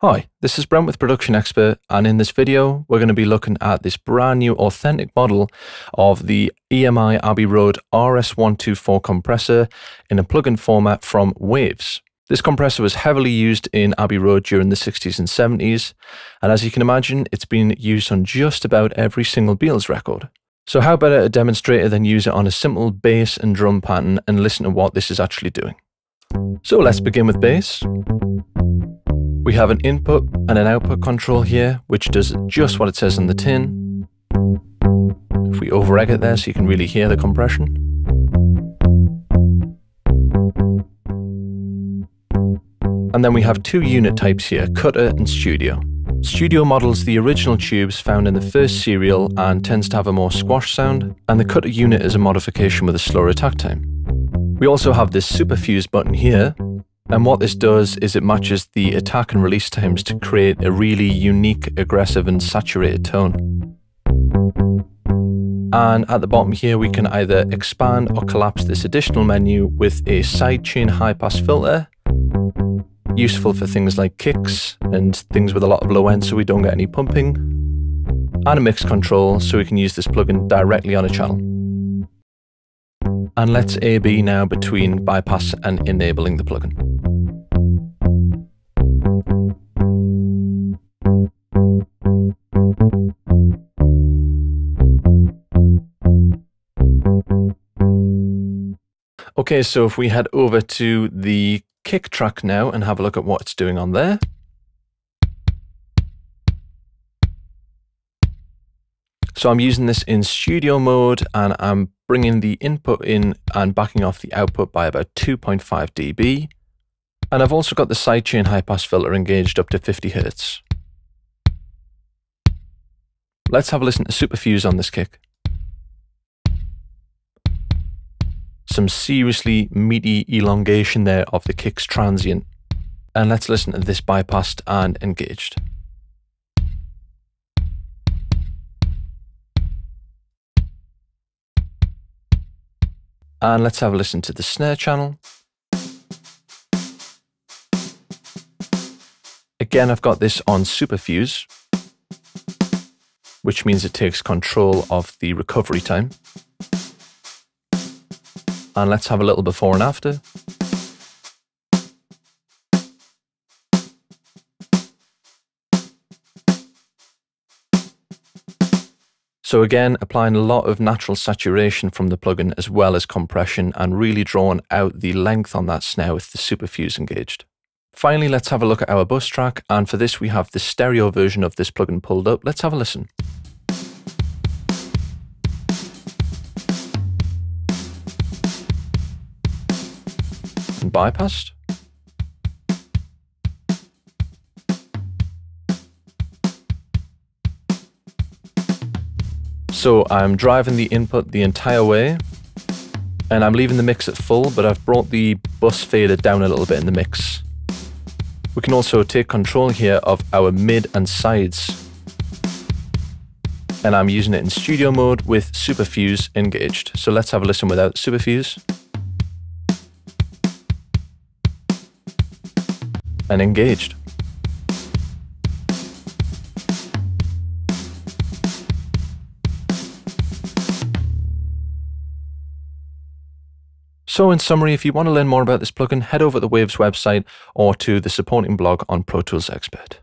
Hi, this is Brent with Production Expert, and in this video we're going to be looking at this brand new authentic model of the EMI Abbey Road RS124 compressor in a plugin format from Waves. This compressor was heavily used in Abbey Road during the 60s and 70s, and as you can imagine, it's been used on just about every single Beatles record. So how better to demonstrate it than use it on a simple bass and drum pattern and listen to what this is actually doing. So let's begin with bass. We have an input and an output control here, which does just what it says on the tin. If we over-egg it there so you can really hear the compression. And then we have two unit types here, cutter and studio. Studio models the original tubes found in the first serial and tends to have a more squash sound, and the cutter unit is a modification with a slower attack time. We also have this super fuse button here, and what this does is it matches the attack and release times to create a really unique, aggressive and saturated tone. And at the bottom here we can either expand or collapse this additional menu with a sidechain high-pass filter, useful for things like kicks and things with a lot of low end so we don't get any pumping, and a mix control so we can use this plugin directly on a channel. And let's A/B now between bypass and enabling the plugin. Okay, so if we head over to the kick track now and have a look at what it's doing on there. So I'm using this in studio mode and I'm bringing the input in and backing off the output by about 2.5 dB. And I've also got the sidechain high-pass filter engaged up to 50 Hz. Let's have a listen to super fuse on this kick. Some seriously meaty elongation there of the kick's transient. And let's listen to this bypassed and engaged. And let's have a listen to the snare channel. Again, I've got this on super fuse, which means it takes control of the recovery time. And let's have a little before and after. So again, applying a lot of natural saturation from the plugin as well as compression and really drawing out the length on that snare with the super fuse engaged. Finally, let's have a look at our bus track, and for this we have the stereo version of this plugin pulled up. Let's have a listen. And bypassed. So I'm driving the input the entire way and I'm leaving the mix at full, but I've brought the bus fader down a little bit in the mix. We can also take control here of our mid and sides. And I'm using it in studio mode with super fuse engaged. So let's have a listen without super fuse. And engaged. So in summary, if you want to learn more about this plugin, head over to the Waves website or to the supporting blog on Pro Tools Expert.